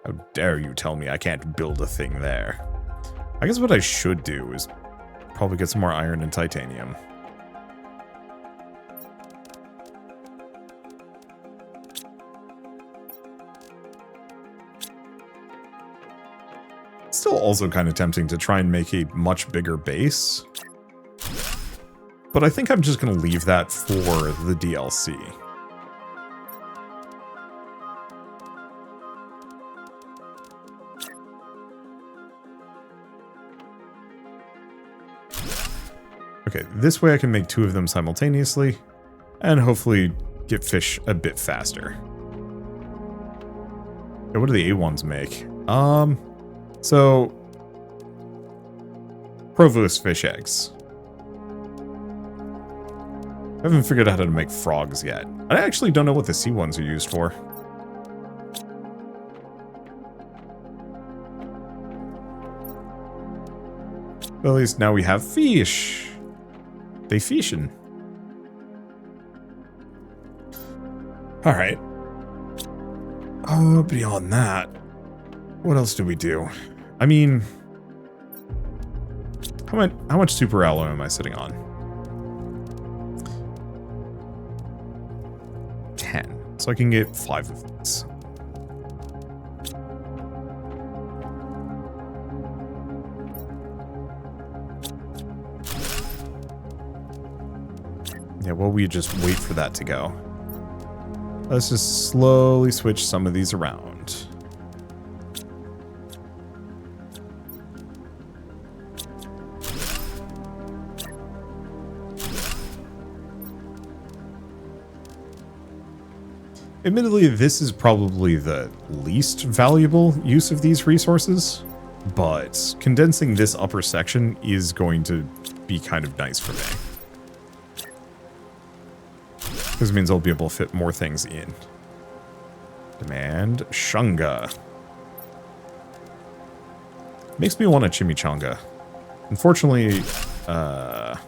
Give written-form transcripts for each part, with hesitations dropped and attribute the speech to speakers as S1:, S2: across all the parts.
S1: How dare you tell me I can't build a thing there? I guess what I should do is probably get some more iron and titanium. Still also kind of tempting to try and make a much bigger base. But I think I'm just going to leave that for the DLC. Okay, this way I can make 2 of them simultaneously, and hopefully get fish a bit faster. Okay, what do the A1s make? So... Provost fish eggs. I haven't figured out how to make frogs yet. I actually don't know what the C1s are used for. Well, at least now we have fish. They fishin'. Alright. Beyond that, what else do we do? I mean, how much super alloy am I sitting on? 10. So I can get 5 of these. Yeah, well, we just wait for that to go. Let's just slowly switch some of these around. Admittedly, this is probably the least valuable use of these resources, but condensing this upper section is going to be kind of nice for me. This means I'll be able to fit more things in. Demand Shunga. Makes me want a chimichanga. Unfortunately, the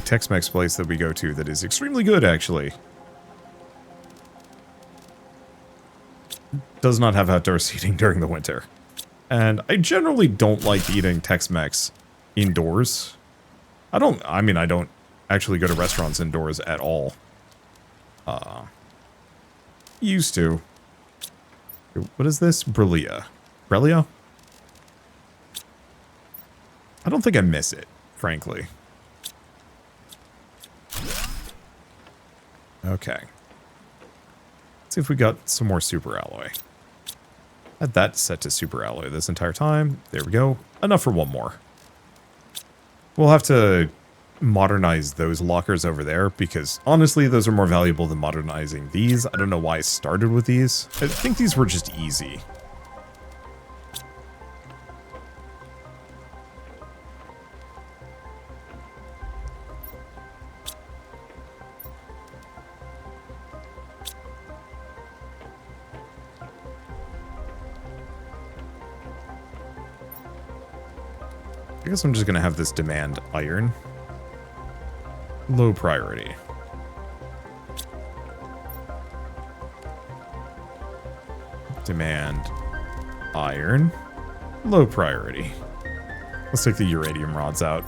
S1: Tex-Mex place that we go to that is extremely good, actually, does not have outdoor seating during the winter. And I generally don't like eating Tex-Mex indoors. I don't actually go to restaurants indoors at all. Used to. What is this? Brelia. Brelia? I don't think I miss it, frankly. Okay. Let's see if we got some more super alloy. Had that set to super alloy this entire time. There we go. Enough for one more. We'll have to modernize those lockers over there, because honestly, those are more valuable than modernizing these. I don't know why I started with these. I think these were just easy. I guess I'm just gonna have this demand iron. Low priority. Demand iron. Low priority. Let's take the uranium rods out.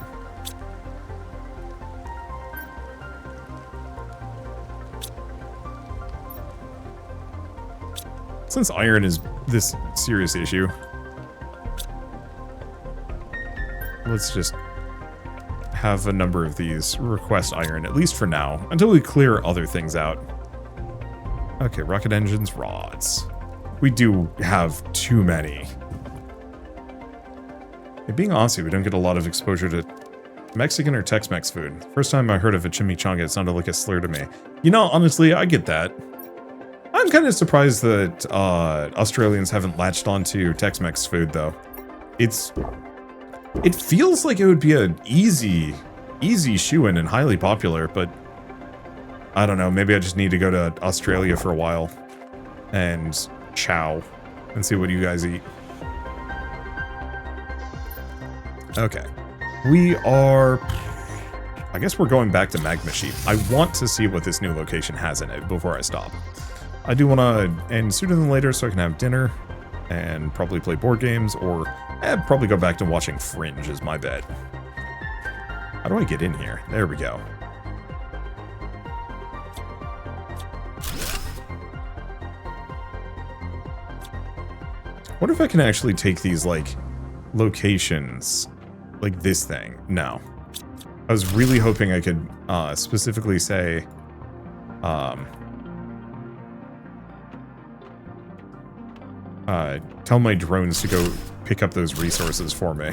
S1: Since iron is this serious issue, let's just have a number of these request iron, at least for now, until we clear other things out. Okay, rocket engines, rods. We do have too many. Hey, being Aussie, we don't get a lot of exposure to Mexican or Tex-Mex food. First time I heard of a chimichanga, it sounded like a slur to me. You know, honestly, I get that. I'm kind of surprised that Australians haven't latched onto Tex-Mex food, though. It feels like it would be an easy shoo-in and highly popular, but I don't know, maybe I just need to go to Australia for a while and chow and see what you guys eat. Okay. I guess we're going back to Magma Sheep. I want to see what this new location has in it before I stop. I do want to end sooner than later so I can have dinner and probably play board games, or probably go back to watching Fringe is my bet. How do I get in here? There we go. Wonder if I can actually take these, like, locations, like this thing. No. I was really hoping I could specifically say, tell my drones to go pick up those resources for me.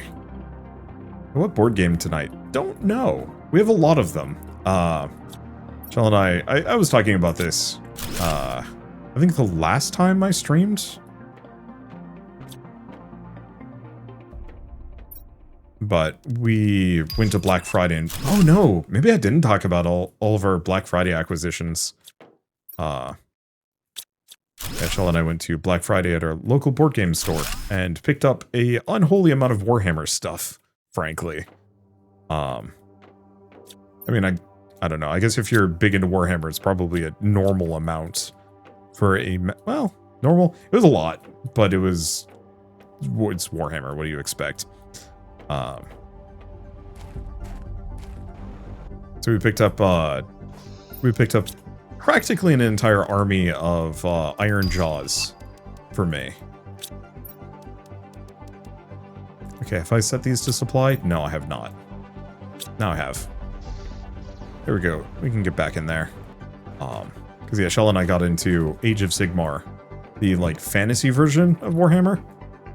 S1: What board game tonight? Don't know. We have a lot of them. Shell and I was talking about this, I think the last time I streamed. But we went to Black Friday and... Oh no! Maybe I didn't talk about all of our Black Friday acquisitions. Shell and I went to Black Friday at our local board game store and picked up a unholy amount of Warhammer stuff, frankly. I mean, I don't know. I guess if you're big into Warhammer, it's probably a normal amount for a... Well, normal? It was a lot, but it's Warhammer. What do you expect? So we picked up practically an entire army of Iron Jaws for me. Okay, if I set these to supply? No, I have not. Now I have. There we go. We can get back in there. Because yeah, Shell and I got into Age of Sigmar, the like fantasy version of Warhammer,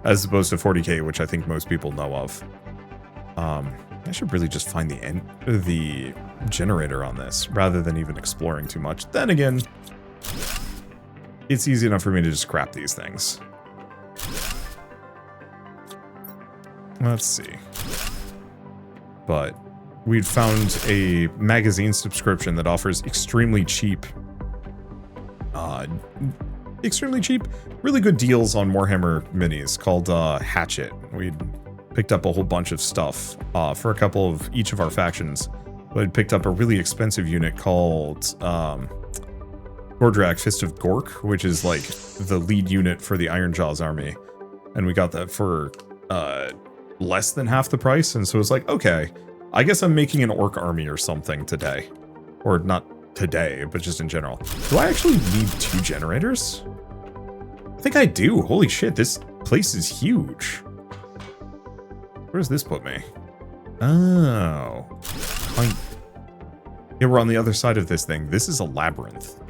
S1: as opposed to 40k, which I think most people know of. I should really just find the generator on this, rather than even exploring too much. Then again, it's easy enough for me to just scrap these things. Let's see. But we'd found a magazine subscription that offers extremely cheap, really good deals on Warhammer minis called Hatchet. We'd picked up a whole bunch of stuff for a couple of each of our factions. We'd picked up a really expensive unit called Gordrak Fist of Gork, which is like the lead unit for the Iron Jaws army. And we got that for less than half the price, and so it's like, okay, I guess I'm making an orc army or something today. Or not today, but just in general. Do I actually need 2 generators? I think I do. Holy shit, this place is huge. Where does this put me? Oh. Yeah, we're on the other side of this thing. This is a labyrinth.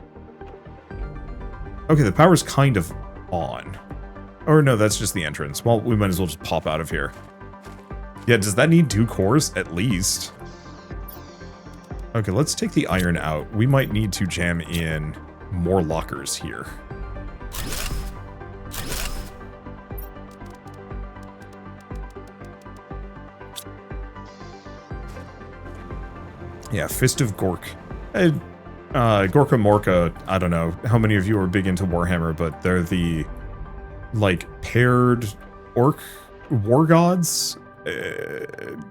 S1: Okay, the power's kind of on. Or no, that's just the entrance. Well, we might as well just pop out of here. Yeah, does that need 2 cores? At least. Okay, let's take the iron out. We might need to jam in more lockers here. Yeah, Fist of Gork. Gorka Morka, I don't know how many of you are big into Warhammer, but they're the, like, paired orc war gods.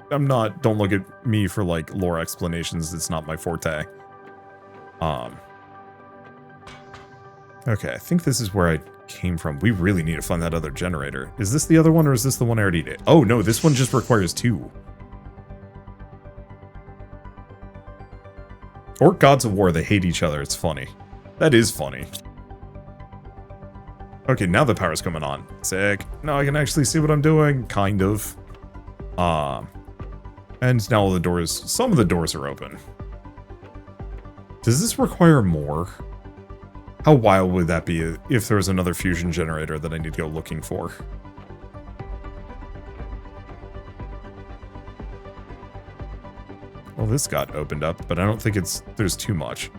S1: Don't look at me for, like, lore explanations. It's not my forte. Okay, I think this is where I came from. We really need to find that other generator. Is this the other one, or is this the one I already did? Oh, no, this one just requires 2. Orc gods of war, they hate each other. It's funny. That is funny. Okay, now the power's coming on. Sick. Now I can actually see what I'm doing. Kind of. And now all the doors... Some of the doors are open. Does this require more? How wild would that be if there was another fusion generator that I need to go looking for? Well, this got opened up, but I don't think there's too much.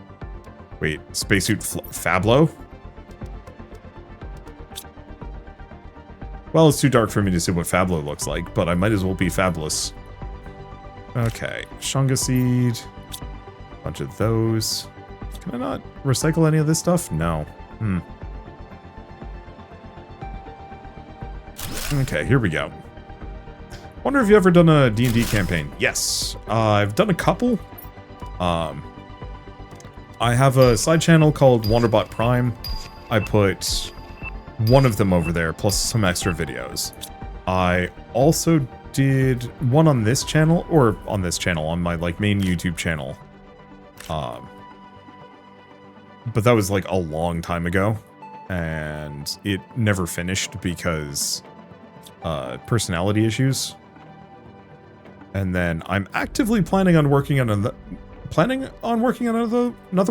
S1: Wait, spacesuit Fablo? Well, it's too dark for me to see what Fablo looks like, but I might as well be fabulous. Okay, Shunga seed. Bunch of those. Can I not recycle any of this stuff? No. Okay, here we go. Wonder if you've ever done a D&D campaign. Yes, I've done a couple. I have a side channel called Wanderbot Prime, I put one of them over there, plus some extra videos. I also did one on this channel, or on this channel, on my like main YouTube channel. But that was like a long time ago, and it never finished because personality issues. And then I'm actively planning on working on another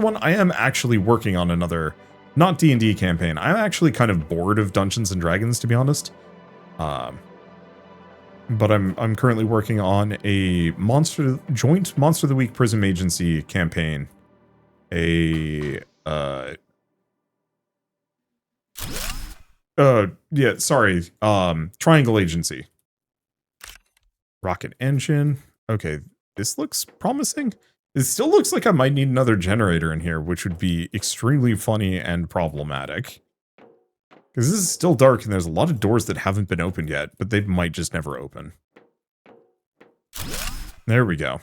S1: one. I am actually working on another, not D&D campaign. I'm actually kind of bored of Dungeons and Dragons, to be honest. But I'm currently working on a joint Monster of the Week Prism Agency campaign. Triangle Agency. Rocket engine. Okay, this looks promising. It still looks like I might need another generator in here, which would be extremely funny and problematic. Because this is still dark and there's a lot of doors that haven't been opened yet, but they might just never open. There we go.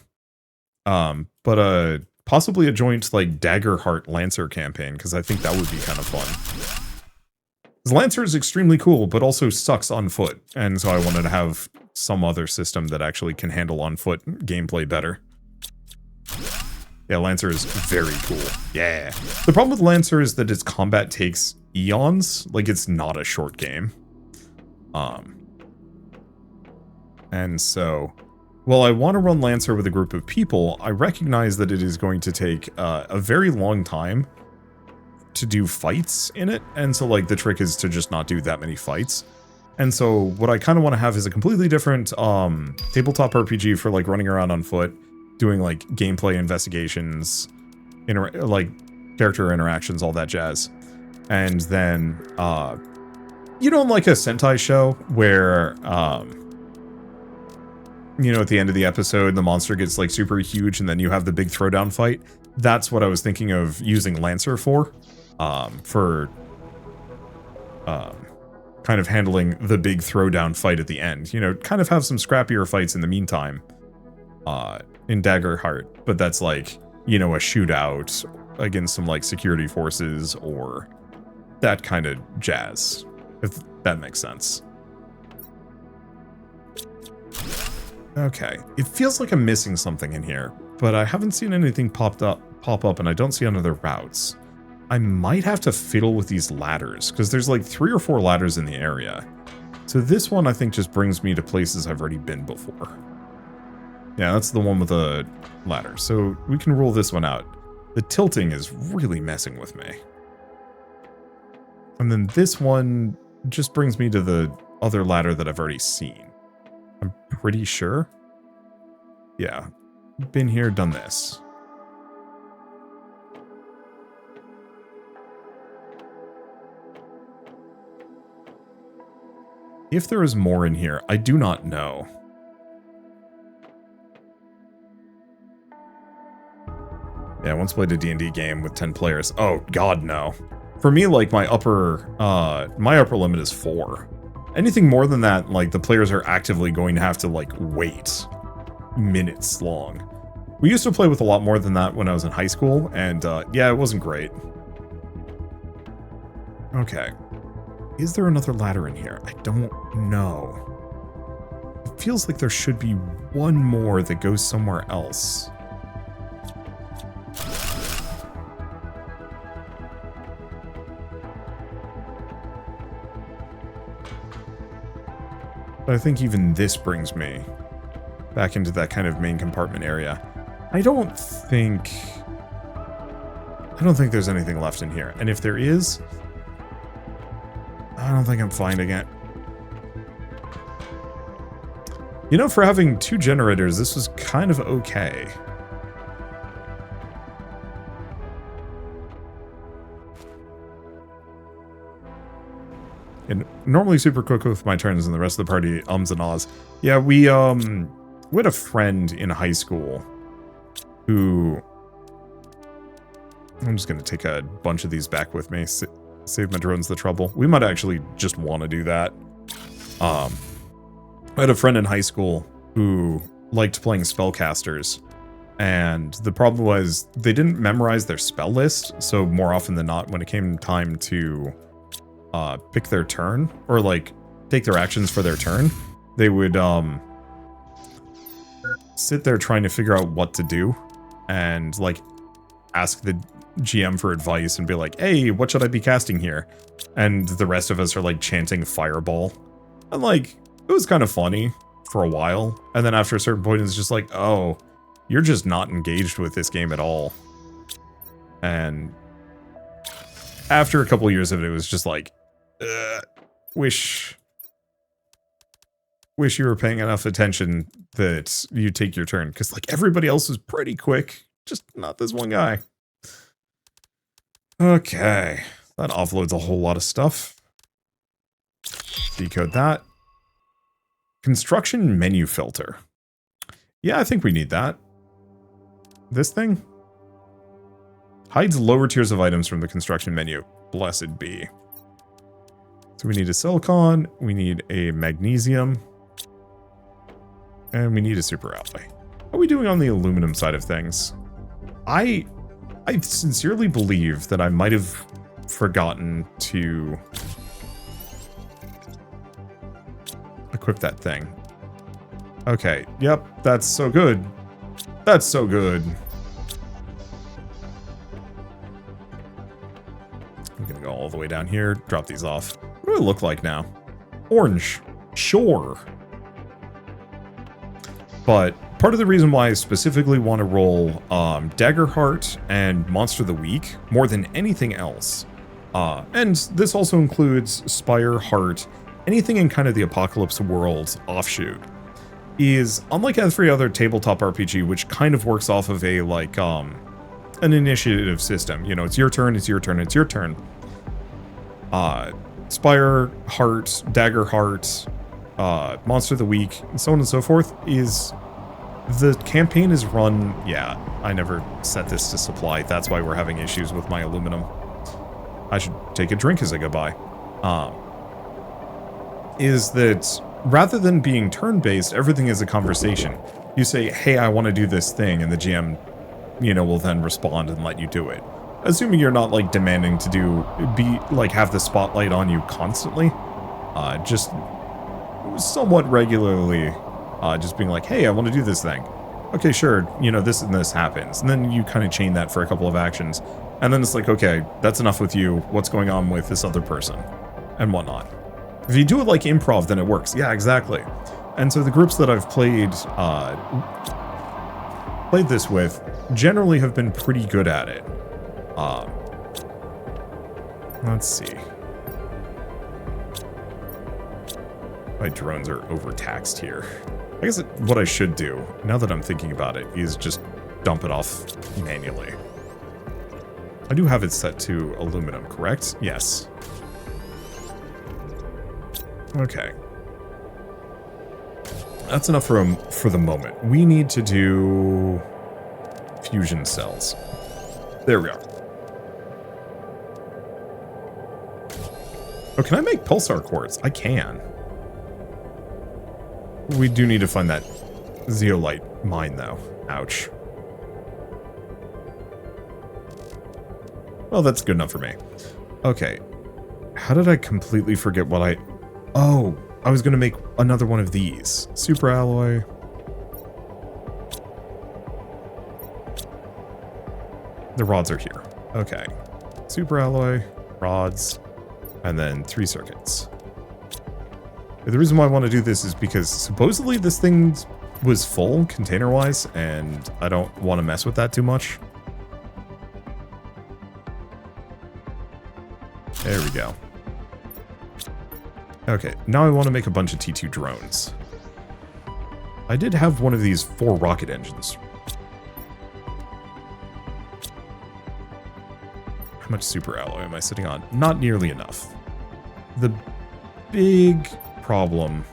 S1: But possibly a joint like Daggerheart Lancer campaign, because I think that would be kind of fun. Because Lancer is extremely cool, but also sucks on foot, and so I wanted to have some other system that actually can handle on foot gameplay better. Yeah, Lancer is very cool. Yeah. The problem with Lancer is that its combat takes eons. Like, it's not a short game. And so, while I want to run Lancer with a group of people, I recognize that it is going to take a very long time to do fights in it. And so, like, the trick is to just not do that many fights. And so, what I kind of want to have is a completely different tabletop RPG for, like, running around on foot, doing, like, gameplay investigations, like, character interactions, all that jazz. And then, you know, like a Sentai show where, you know, at the end of the episode, the monster gets, like, super huge and then you have the big throwdown fight. That's what I was thinking of using Lancer for kind of handling the big throwdown fight at the end. You know, kind of have some scrappier fights in the meantime in Daggerheart, but that's like, you know, a shootout against some, like, security forces or that kind of jazz, if that makes sense. Okay, it feels like I'm missing something in here, but I haven't seen anything pop up, and I don't see any other routes. I might have to fiddle with these ladders, because there's like 3 or 4 ladders in the area. So this one, I think, just brings me to places I've already been before. Yeah, that's the one with the ladder. So we can rule this one out. The tilting is really messing with me. And then this one just brings me to the other ladder that I've already seen. I'm pretty sure. Yeah. Been here, done this. If there is more in here, I do not know. Yeah, I once played a D&D game with 10 players. Oh, God, no. For me, like, my upper limit is 4. Anything more than that, like, the players are actively going to have to, like, wait minutes long. We used to play with a lot more than that when I was in high school, and, yeah, it wasn't great. Okay. Is there another ladder in here? I don't know. It feels like there should be one more that goes somewhere else. But I think even this brings me back into that kind of main compartment area. I don't think there's anything left in here. And if there is, I don't think I'm finding it. You know, for having 2 generators, this was kind of okay. And normally super quick with my turns and the rest of the party ums and ahs. Yeah, we had a friend in high school who... I'm just going to take a bunch of these back with me. Save my drones the trouble. We might actually just want to do that. I had a friend in high school who liked playing spellcasters, And the problem was they didn't memorize their spell list, so more often than not, when it came time to pick their turn, or like take their actions for their turn, they would sit there trying to figure out what to do, and like ask the GM for advice and be like, hey, what should I be casting here? And the rest of us are like chanting fireball. And like, it was kind of funny for a while. And then after a certain point, it's just like, oh, you're just not engaged with this game at all. And after a couple of years of it, it was just like, wish you were paying enough attention that you take your turn. Because like everybody else was pretty quick, just not this one guy. Okay, that offloads a whole lot of stuff. Decode that. Construction menu filter. Yeah, I think we need that. This thing? Hides lower tiers of items from the construction menu. Blessed be. So we need a silicon, we need a magnesium, and we need a super alloy. How are we doing on the aluminum side of things? I sincerely believe that I might have forgotten to equip that thing. Okay, yep, that's so good. That's so good. I'm gonna go all the way down here, drop these off. What do I look like now? Orange. Sure. But part of the reason why I specifically want to roll Daggerheart and Monster of the Week more than anything else, and this also includes Spire, Heart, anything in kind of the Apocalypse world offshoot, is unlike every other tabletop RPG, which kind of works off of a like an initiative system. You know, it's your turn, it's your turn, it's your turn. Spire, Heart, Daggerheart, Monster of the Week, and so on and so forth, is the campaign is run. Yeah, I never set this to supply. That's why we're having issues with my aluminum. I should take a drink as I go by. Is that rather than being turn-based, everything is a conversation. You say, hey, I want to do this thing, and the GM, you know, will then respond and let you do it. Assuming you're not, like, demanding to have the spotlight on you constantly. Just somewhat regularly, just being like, hey, I want to do this thing. Okay, sure, you know, this and this happens. And then you kind of chain that for a couple of actions. And then it's like, okay, that's enough with you. What's going on with this other person? And whatnot. If you do it like improv, then it works. Yeah, exactly. And so the groups that I've played this with generally have been pretty good at it. Let's see. My drones are overtaxed here. I guess what I should do, now that I'm thinking about it, is just dump it off manually. I do have it set to aluminum, correct? Yes. Okay. That's enough for the moment. We need to do fusion cells. There we are. Oh, can I make pulsar quartz? I can. We do need to find that zeolite mine, though. Ouch. Well, that's good enough for me. Okay. How did I completely forget what I... Oh, I was going to make another one of these. Super alloy. The rods are here. Okay. Super alloy, rods, and then 3 circuits. The reason why I want to do this is because supposedly this thing was full container-wise, and I don't want to mess with that too much. There we go. Okay, now I want to make a bunch of T2 drones. I did have one of these 4 rocket engines. How much super alloy am I sitting on? Not nearly enough. The big problem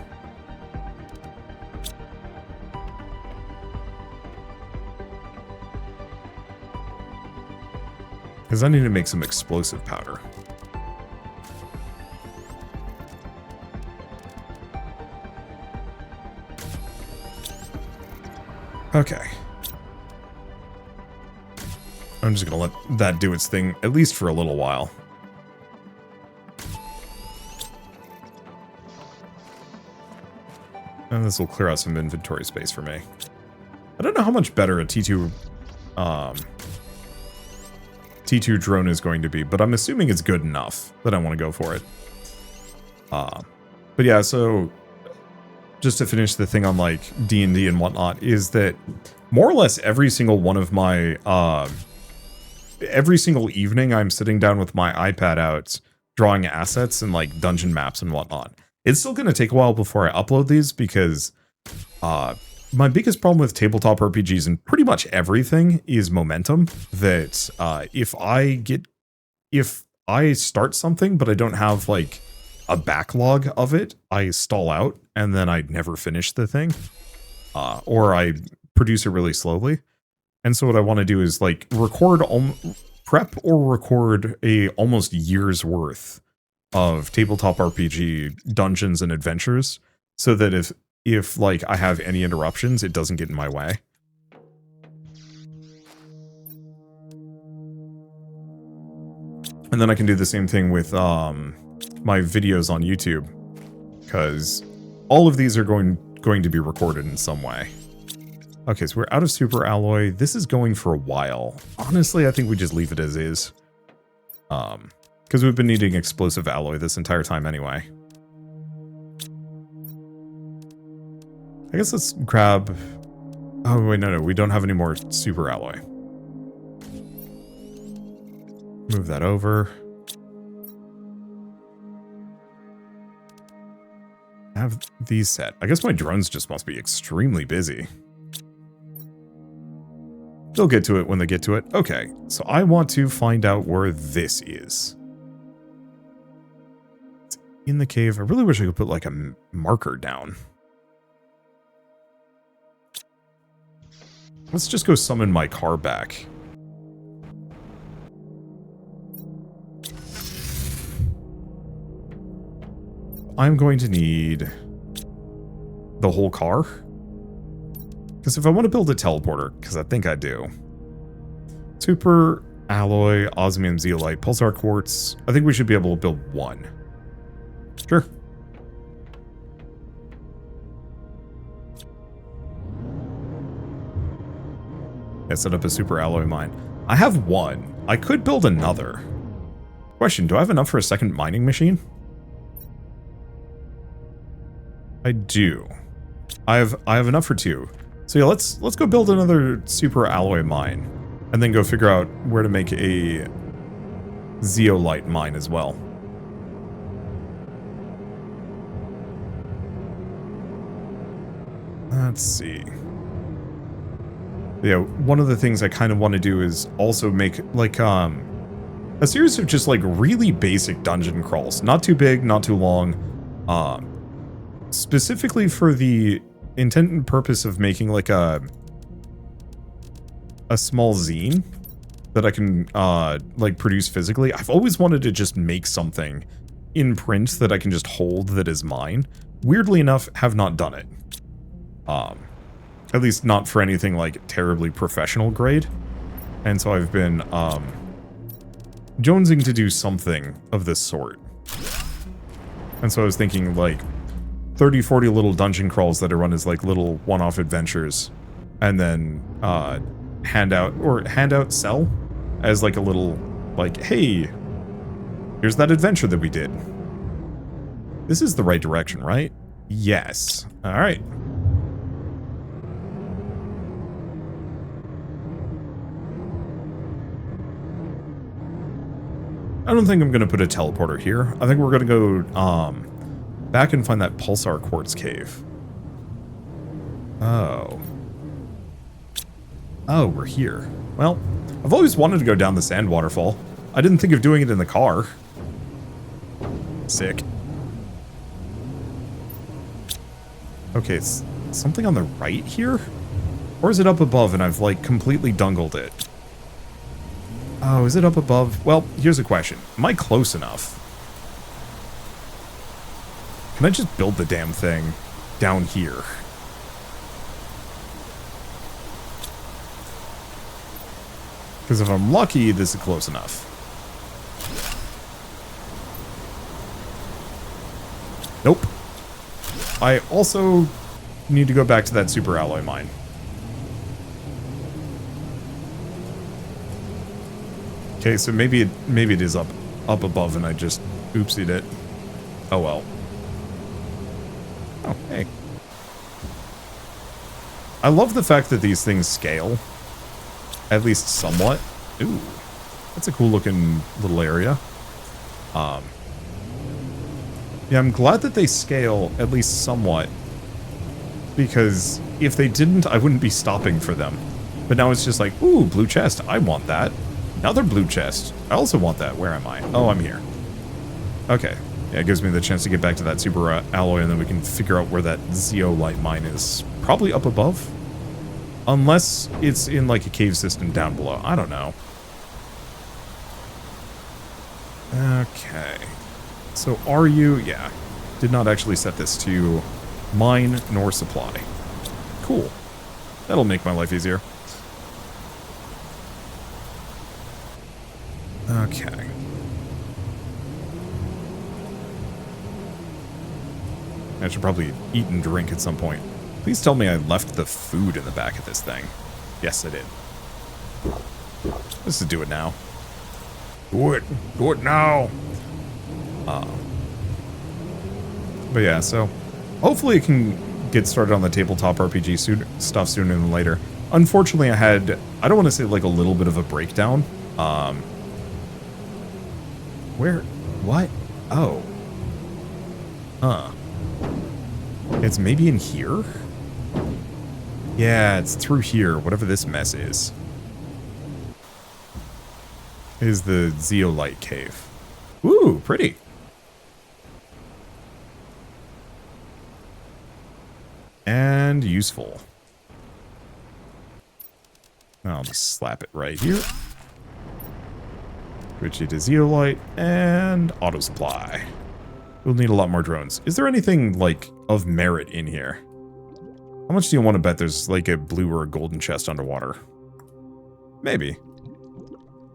S1: is I need to make some explosive powder. Okay. I'm just going to let that do its thing, at least for a little while. And this will clear out some inventory space for me. I don't know how much better a T2 drone is going to be, but I'm assuming it's good enough that I want to go for it. But yeah, so just to finish the thing on like D&D and whatnot, is that more or less every single one of my, every single evening I'm sitting down with my iPad out, drawing assets and like dungeon maps and whatnot. It's still going to take a while before I upload these because my biggest problem with tabletop RPGs and pretty much everything is momentum. That if I start something but I don't have like a backlog of it, I stall out and then I never finish the thing, or I produce it really slowly. And so what I want to do is like prep or record a almost year's worth of tabletop RPG dungeons and adventures, so that if like I have any interruptions, it doesn't get in my way. And then I can do the same thing with my videos on YouTube, because all of these are going to be recorded in some way. Okay, so we're out of super alloy. This is going for a while. Honestly, I think we just leave it as is. Because we've been needing explosive alloy this entire time anyway. I guess let's grab... Oh, wait, no, we don't have any more super alloy. Move that over. Have these set. I guess my drones just must be extremely busy. They'll get to it when they get to it. Okay, so I want to find out where this is. It's in the cave. I really wish I could put like a marker down. Let's just go summon my car back. I'm going to need the whole car. Because if I want to build a teleporter, because I think I do. Super, alloy, osmium, zeolite, pulsar, quartz. I think we should be able to build one. Sure. I set up a super alloy mine. I have one. I could build another. Question, do I have enough for a second mining machine? I do. I have enough for two. So yeah, let's go build another super alloy mine, and then go figure out where to make a zeolite mine as well. Let's see. Yeah, one of the things I kind of want to do is also make like a series of just like really basic dungeon crawls, not too big, not too long, specifically for the intent and purpose of making like a small zine that I can like produce physically. I've always wanted to just make something in print that I can just hold that is mine. Weirdly enough, have not done it. At least not for anything like terribly professional grade. And so I've been jonesing to do something of this sort. And so I was thinking like 30, 40 little dungeon crawls that I run as like little one-off adventures, and then hand out sell as like a little like, hey, here's that adventure that we did. This is the right direction, right? Yes. All right. I don't think I'm going to put a teleporter here. I think we're going to go back and find that Pulsar quartz cave. Oh. Oh, we're here. Well, I've always wanted to go down the sand waterfall. I didn't think of doing it in the car. Sick. Okay, it's something on the right here? Or is it up above and I've like completely dungled it? Oh, is it up above? Well, here's a question. Am I close enough? Can I just build the damn thing down here? Because if I'm lucky, this is close enough. Nope. I also need to go back to that super alloy mine. Okay, so maybe it is up above and I just oopsied it. Oh well. Oh, hey. I love the fact that these things scale. At least somewhat. Ooh. That's a cool looking little area. Yeah, I'm glad that they scale at least somewhat. Because if they didn't, I wouldn't be stopping for them. But now it's just like, ooh, blue chest. I want that. Another blue chest. I also want that. Where am I? Oh, I'm here. Okay. Yeah, it gives me the chance to get back to that super alloy, and then we can figure out where that zeolite mine is. Probably up above? Unless it's in, like, a cave system down below. I don't know. Okay. So are you... Yeah. Did not actually set this to mine nor supply. Cool. That'll make my life easier. Okay. I should probably eat and drink at some point. Please tell me I left the food in the back of this thing. Yes, I did. Let's just do it now. Do it. Do it now. But yeah, so hopefully it can get started on the tabletop RPG stuff sooner than later. Unfortunately, I don't want to say like a little bit of a breakdown. Where? What? Oh. Huh. It's maybe in here? Yeah, it's through here, whatever this mess is. Is the zeolite cave. Ooh, pretty. And useful. I'll just slap it right here. Switch it to zeolite and auto supply. We'll need a lot more drones. Is there anything, like, of merit in here? How much do you want to bet there's, like, a blue or a golden chest underwater? Maybe.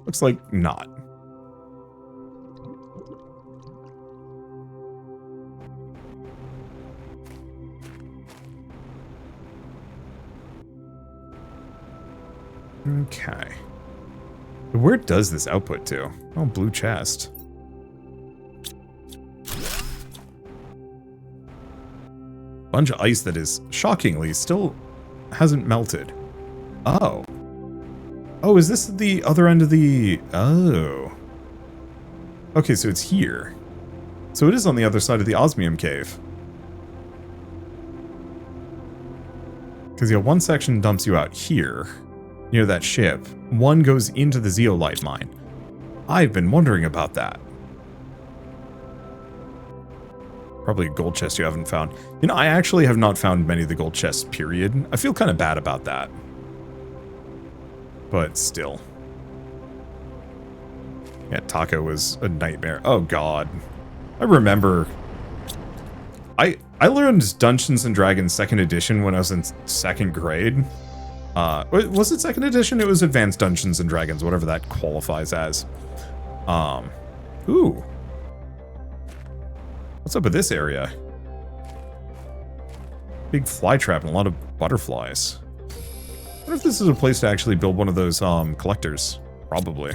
S1: Looks like not. Okay. Where does this output to? Oh, blue chest. Bunch of ice that is, shockingly, still hasn't melted. Oh. Oh, is this the other end of the... Oh. Okay, so it's here. So it is on the other side of the osmium cave. Because, yeah, one section dumps you out here, near that ship. One goes into the zeolite mine. I've been wondering about that. Probably a gold chest you haven't found. You know, I actually have not found many of the gold chests, period. I feel kind of bad about that. But still. Yeah, Taco was a nightmare. Oh, God. I remember... I learned Dungeons & Dragons 2nd edition when I was in 2nd grade. Was it 2nd edition? It was Advanced Dungeons & Dragons, whatever that qualifies as. Ooh. What's up with this area? Big fly trap and a lot of butterflies. I wonder if this is a place to actually build one of those collectors. Probably.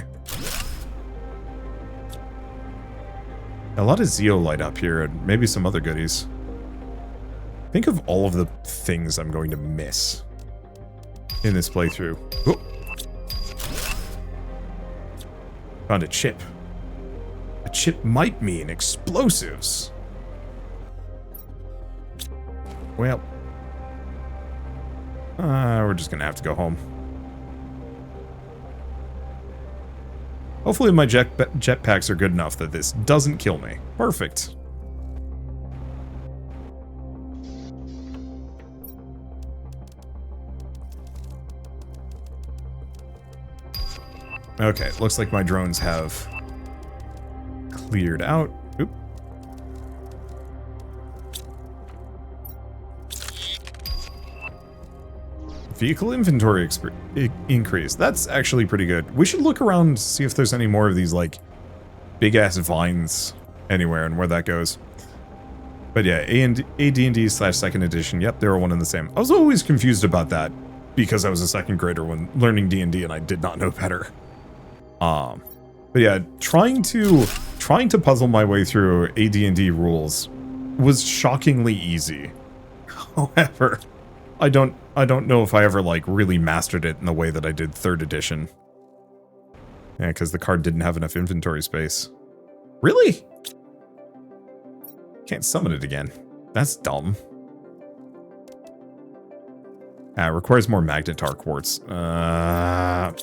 S1: A lot of zeolite up here and maybe some other goodies. Think of all of the things I'm going to miss in this playthrough. Oh. Found a chip. A chip might mean explosives. Well, we're just gonna have to go home. Hopefully my jetpacks are good enough that this doesn't kill me. Perfect. Okay, looks like my drones have cleared out. Oop. Vehicle inventory increase. That's actually pretty good. We should look around, see if there's any more of these, like, big-ass vines anywhere and where that goes. But yeah, AD&D / second edition. Yep, they were one and the same. I was always confused about that because I was a second grader when learning D&D and I did not know better. But yeah, trying to puzzle my way through AD&D rules was shockingly easy. However, I don't know if I ever, like, really mastered it in the way that I did 3rd edition. Yeah, because the card didn't have enough inventory space. Really? Can't summon it again. That's dumb. It requires more magnetar quartz.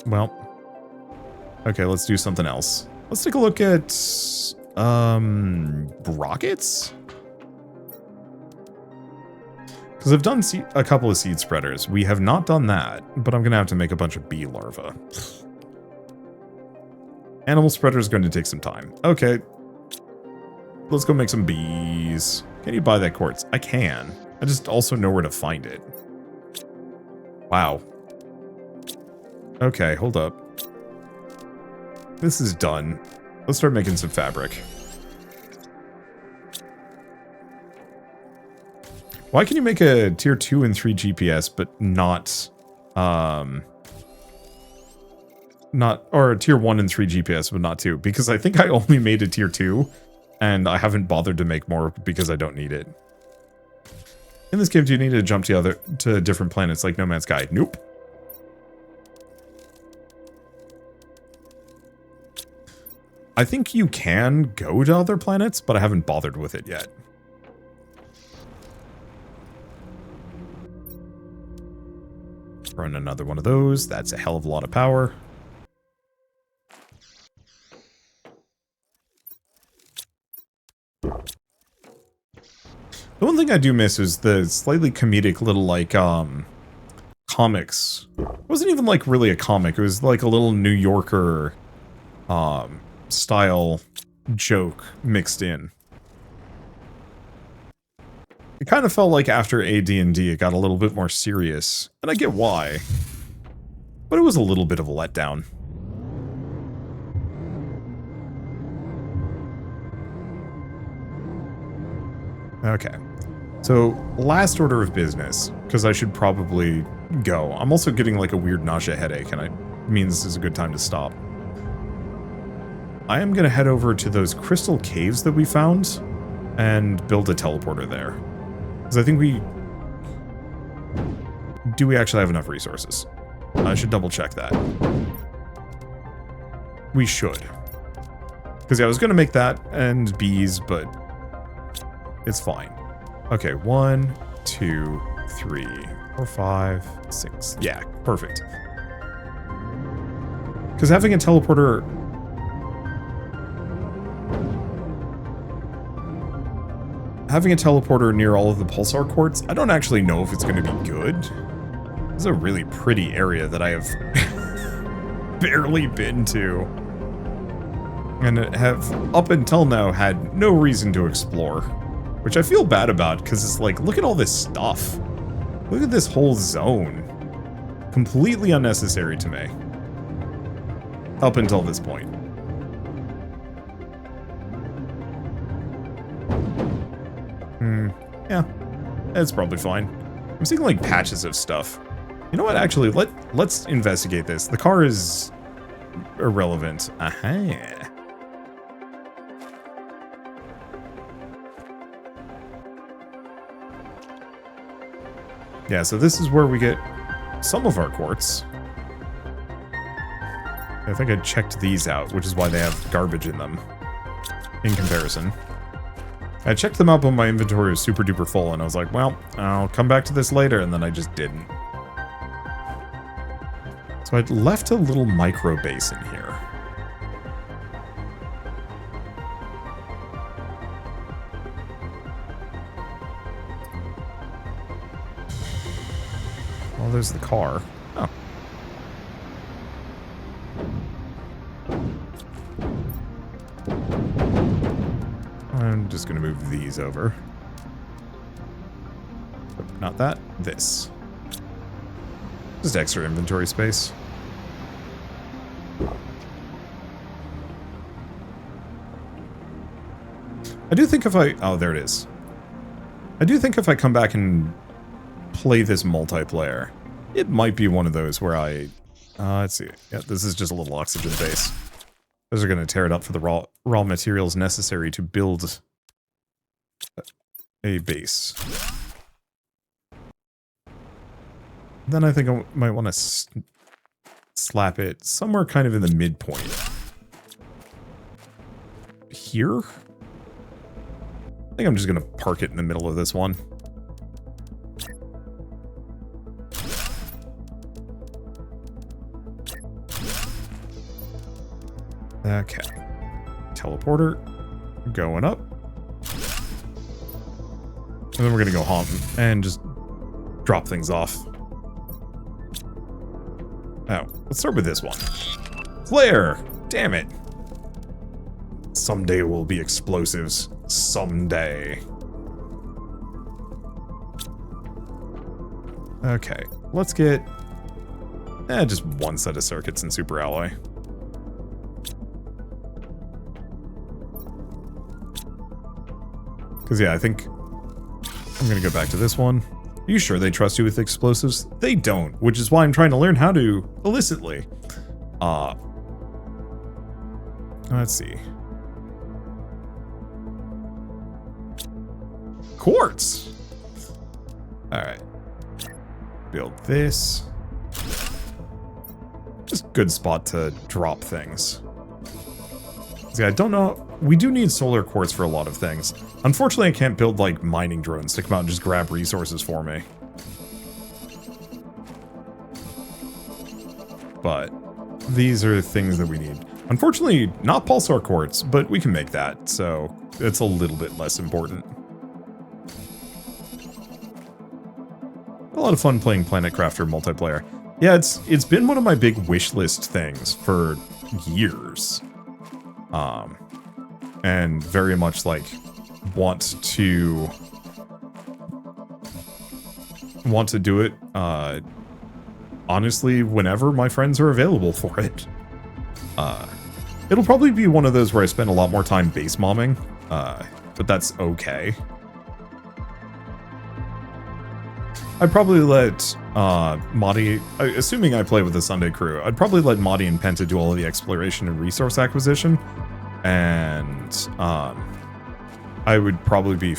S1: Well. Okay, let's do something else. Let's take a look at, rockets? Because I've done a couple of seed spreaders. We have not done that, but I'm going to have to make a bunch of bee larvae. Animal spreader is going to take some time. Okay. Let's go make some bees. Can you buy that quartz? I can. I just also know where to find it. Wow. Okay, hold up. This is done. Let's start making some fabric. Why can you make a tier 2 and 3 GPS, but not, or a tier 1 and 3 GPS, but not 2? Because I think I only made a tier 2, and I haven't bothered to make more because I don't need it. In this game, do you need to jump to different planets like No Man's Sky? Nope. I think you can go to other planets, but I haven't bothered with it yet. Run another one of those. That's a hell of a lot of power. The one thing I do miss is the slightly comedic little, like, comics. It wasn't even, like, really a comic. It was, like, a little New Yorker, style joke mixed in. It kind of felt like after AD&D it got a little bit more serious, and I get why. But it was a little bit of a letdown. Okay. So, last order of business, because I should probably go. I'm also getting like a weird nausea headache, and it means this is a good time to stop. I am going to head over to those crystal caves that we found and build a teleporter there. Because I think do we actually have enough resources? I should double check that. We should. Because yeah, I was going to make that and bees, but it's fine. Okay, 1, 2, 3, 4, 5, 6. Yeah, perfect. Because having a teleporter... Having a teleporter near all of the Pulsar quartz, I don't actually know if it's going to be good. This is a really pretty area that I have barely been to. And have, up until now, had no reason to explore. Which I feel bad about, because it's like, look at all this stuff. Look at this whole zone. Completely unnecessary to me. Up until this point. Yeah, it's probably fine. I'm seeing like patches of stuff. You know what, actually, let's investigate this. The car is irrelevant. Aha. Yeah, so this is where we get some of our quartz. I think I checked these out, which is why they have garbage in them. In comparison. I checked them out when my inventory was super duper full, and I was like, well, I'll come back to this later, and then I just didn't. So I'd left a little micro base in here. Well, there's the car. Oh. I'm just going to move these over. Not that, this. Just extra inventory space. I do think if I... Oh, there it is. I do think if I come back and play this multiplayer, it might be one of those where I... let's see. Yeah, this is just a little oxygen base. Those are going to tear it up for the raw materials necessary to build a base. Then I think I might want to slap it somewhere kind of in the midpoint. Here? I think I'm just going to park it in the middle of this one. Okay. Teleporter. Going up. And then we're going to go hunting and just drop things off. Oh, let's start with this one. Flare! Damn it. Someday will be explosives. Someday. Okay, let's get just one set of circuits in Super Alloy. Because yeah, I think I'm going to go back to this one. Are you sure they trust you with explosives? They don't, which is why I'm trying to learn how to illicitly. Let's see. Quartz! Alright. Build this. Just good spot to drop things. See, I don't know. We do need solar quartz for a lot of things. Unfortunately, I can't build, like, mining drones to come out and just grab resources for me. But these are things that we need. Unfortunately, not Pulsar quartz, but we can make that, so it's a little bit less important. A lot of fun playing Planet Crafter multiplayer. Yeah, it's been one of my big wish list things for years. And very much like want to do it honestly whenever my friends are available for it. It'll probably be one of those where I spend a lot more time base momming, but that's okay. I'd probably let Madi, assuming I play with the Sunday crew, I'd probably let Madi and Penta do all of the exploration and resource acquisition, and I would probably be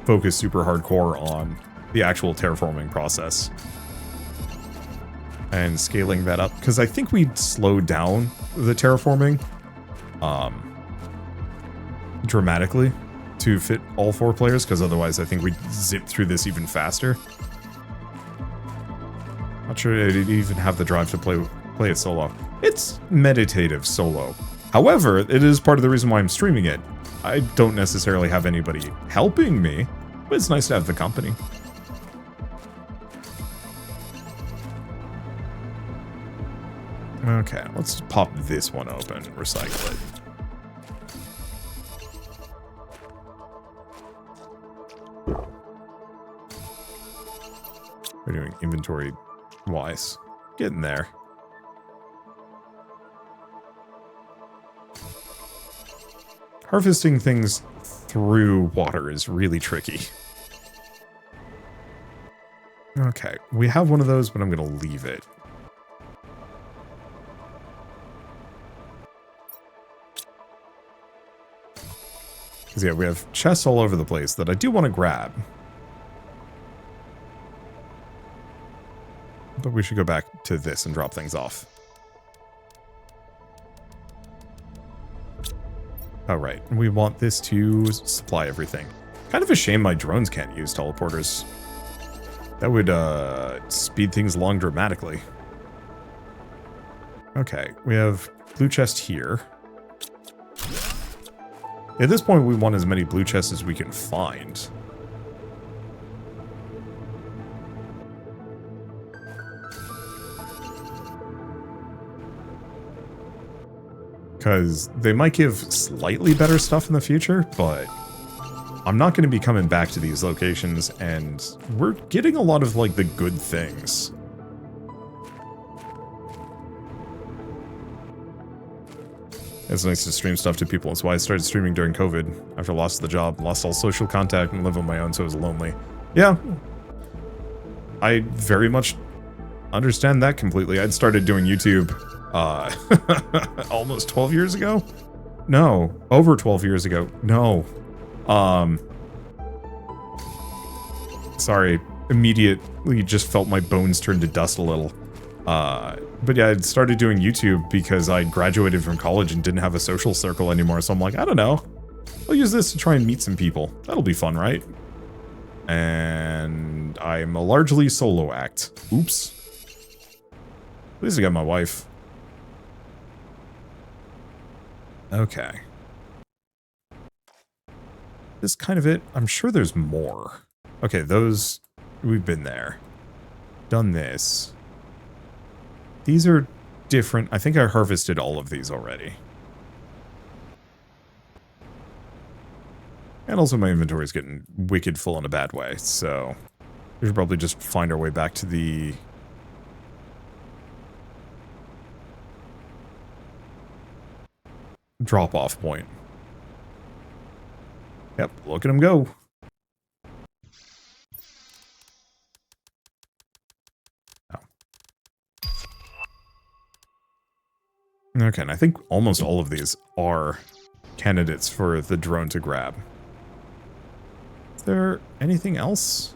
S1: focused super hardcore on the actual terraforming process and scaling that up, because I think we'd slow down the terraforming dramatically to fit all 4 players, because otherwise I think we'd zip through this even faster. Not sure I'd even have the drive to play it solo. It's meditative solo. However, it is part of the reason why I'm streaming it. I don't necessarily have anybody helping me, but it's nice to have the company. Okay, let's pop this one open, recycle it. We're doing inventory wise. Getting there. Harvesting things through water is really tricky. Okay, we have one of those, but I'm going to leave it. Because yeah, we have chests all over the place that I do want to grab. But we should go back to this and drop things off. Oh, right. We want this to supply everything. Kind of a shame my drones can't use teleporters. That would speed things along dramatically. Okay, we have blue chest here. At this point, we want as many blue chests as we can find. Because they might give slightly better stuff in the future, but I'm not going to be coming back to these locations, and we're getting a lot of, like, the good things. It's nice to stream stuff to people. That's why I started streaming during COVID. After I lost the job, lost all social contact, and live on my own, so I was lonely. Yeah. I very much understand that completely. I'd started doing YouTube almost 12 years ago? No. Over 12 years ago. No. Sorry. Immediately just felt my bones turn to dust a little. But yeah, I'd started doing YouTube because I graduated from college and didn't have a social circle anymore. So I'm like, I don't know. I'll use this to try and meet some people. That'll be fun, right? And I'm a largely solo act. Oops. At least I got my wife. Okay. This is kind of it. I'm sure there's more. Okay, those... We've been there. Done this. These are different. I think I harvested all of these already. And also my inventory is getting wicked full in a bad way, so... We should probably just find our way back to the... drop-off point. Yep, look at him go. Oh. Okay, and I think almost all of these are candidates for the drone to grab. Is there anything else?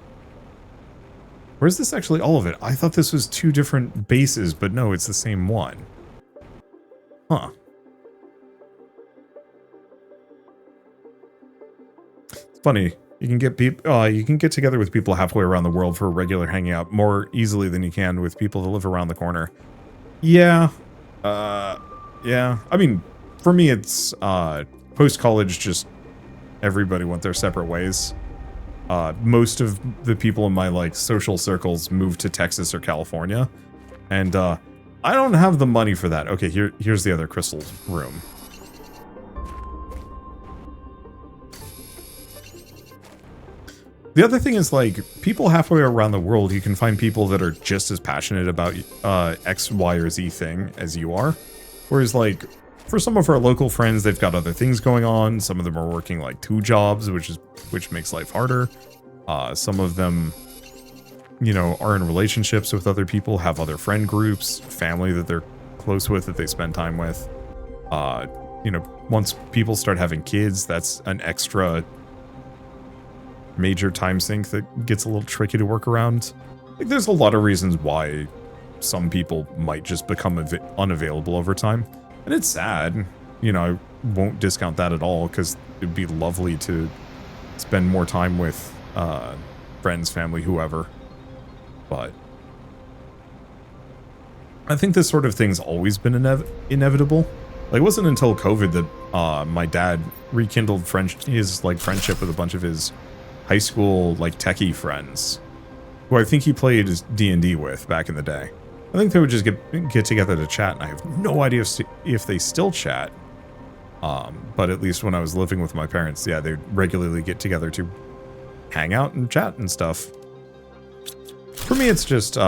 S1: Or is this actually all of it? I thought this was two different bases, but no, it's the same one. Huh. Funny, you can get together with people halfway around the world for a regular hangout more easily than you can with people that live around the corner. Yeah. Yeah. I mean, for me, it's post-college, just everybody went their separate ways. Most of the people in my like social circles moved to Texas or California, and I don't have the money for that. Okay, here's the other crystal room. The other thing is, like, people halfway around the world, you can find people that are just as passionate about X, Y, or Z thing as you are. Whereas, like, for some of our local friends, they've got other things going on. Some of them are working, like, 2 jobs, which makes life harder. Some of them, you know, are in relationships with other people, have other friend groups, family that they're close with, that they spend time with. You know, once people start having kids, that's an extra... major time sink that gets a little tricky to work around. Like, there's a lot of reasons why some people might just become unavailable over time. And it's sad. You know, I won't discount that at all, because it'd be lovely to spend more time with friends, family, whoever. But I think this sort of thing's always been inevitable. Like, it wasn't until COVID that my dad rekindled his friendship with a bunch of his high school, like, techie friends, who I think he played D&D with back in the day. I think they would just get together to chat, and I have no idea if they still chat. But at least when I was living with my parents, yeah, they'd regularly get together to hang out and chat and stuff. For me, it's just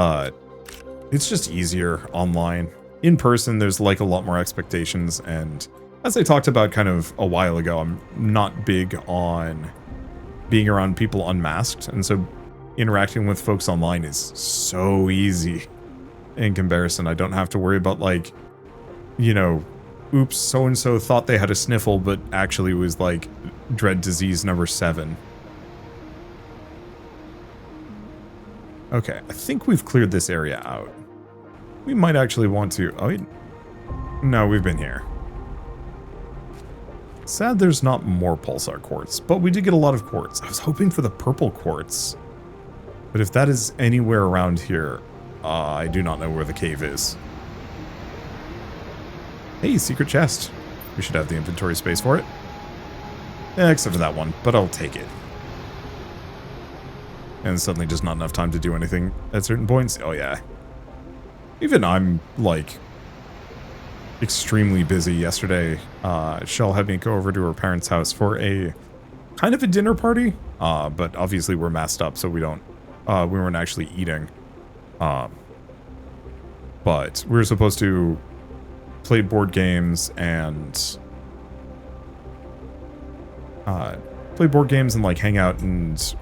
S1: easier online. In person, there's, like, a lot more expectations, and as I talked about kind of a while ago, I'm not big on being around people unmasked, and so interacting with folks online is so easy in comparison. I don't have to worry about, like, you know, oops, so-and-so thought they had a sniffle, but actually it was, like, dread disease number 7. Okay, I think we've cleared this area out. We might actually want to... Oh, no, we've been here. Sad there's not more Pulsar quartz, but we did get a lot of quartz. I was hoping for the purple quartz. But if that is anywhere around here, I do not know where the cave is. Hey, secret chest. We should have the inventory space for it. Yeah, except for that one, but I'll take it. And suddenly just not enough time to do anything at certain points. Oh yeah. Even I'm, like, extremely busy. Yesterday, Shell had me go over to her parents' house for a kind of a dinner party, but obviously we're masked up, so we weren't actually eating. But we were supposed to played board games and like hang out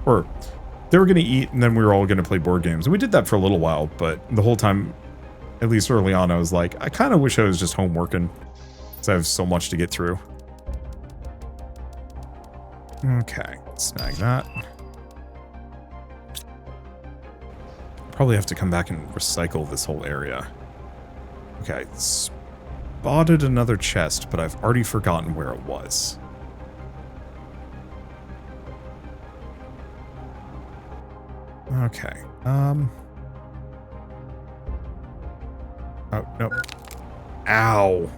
S1: or they were going to eat and then we were all going to play board games. And we did that for a little while, but the whole time, at least early on, I was like, I kind of wish I was just home working because I have so much to get through. Okay, snag that. Probably have to come back and recycle this whole area. Okay, spotted another chest, but I've already forgotten where it was. Okay, oh, no. Ow.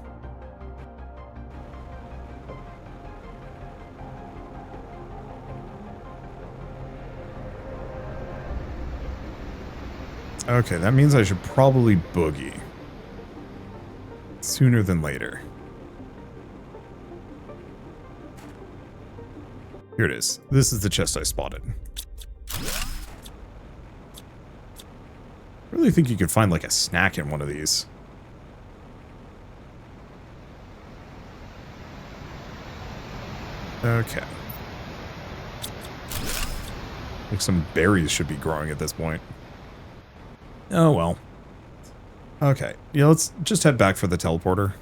S1: Okay, that means I should probably boogie. Sooner than later. Here it is. This is the chest I spotted. I really think you could find like a snack in one of these. Okay. Like some berries should be growing at this point. Oh well. Okay, yeah, let's just head back for the teleporter.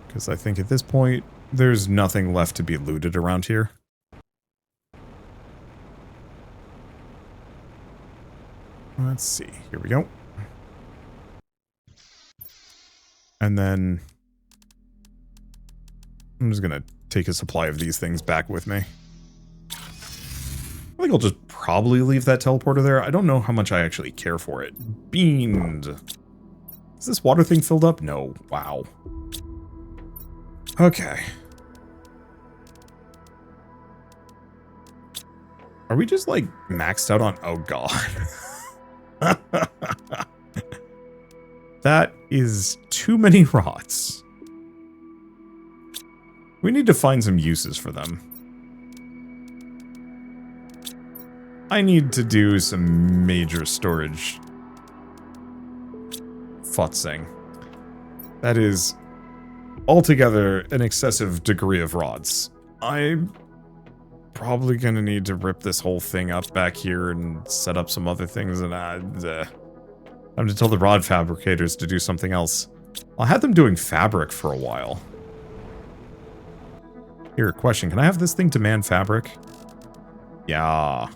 S1: Because I think at this point, there's nothing left to be looted around here. Let's see, here we go. And then I'm just gonna take a supply of these things back with me. I think I'll just probably leave that teleporter there. I don't know how much I actually care for it. Beamed. Is this water thing filled up? No. Wow. Okay. Are we just, like, maxed out on... Oh, God. That is too many rods. We need to find some uses for them. I need to do some major storage futzing. That is altogether an excessive degree of rods. I'm probably gonna need to rip this whole thing up back here and set up some other things, and I'm to tell the rod fabricators to do something else. I had them doing fabric for a while. Here, question, can I have this thing demand fabric? Yeah.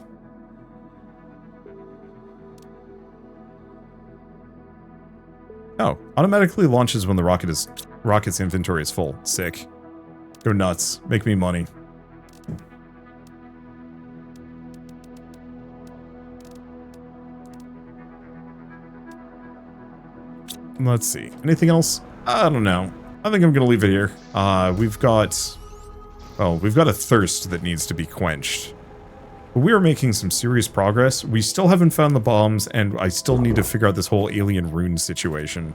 S1: Oh, automatically launches when the rocket's inventory is full. Sick. Go nuts. Make me money. Let's see. Anything else? I don't know. I think I'm gonna leave it here. We've got a thirst that needs to be quenched. But we are making some serious progress. We still haven't found the bombs, and I still need to figure out this whole alien rune situation.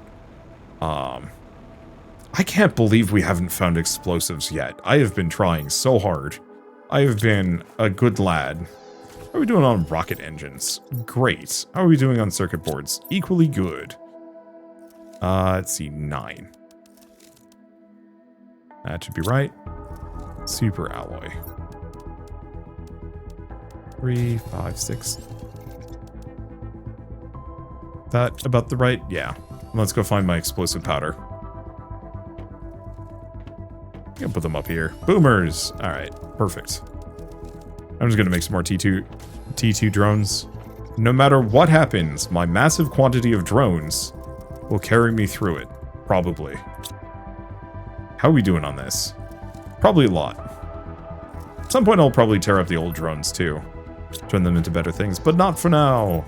S1: I can't believe we haven't found explosives yet. I have been trying so hard. I have been a good lad. How are we doing on rocket engines? Great. How are we doing on circuit boards? Equally good. Let's see, 9. That should be right. Super alloy. 3, 5, 6. That about the right? Yeah. Let's go find my explosive powder. I'm gonna put them up here. Boomers! Alright, perfect. I'm just gonna make some more T2 drones. No matter what happens, my massive quantity of drones will carry me through it. Probably. How are we doing on this? Probably a lot. At some point I'll probably tear up the old drones too. Turn them into better things, but not for now.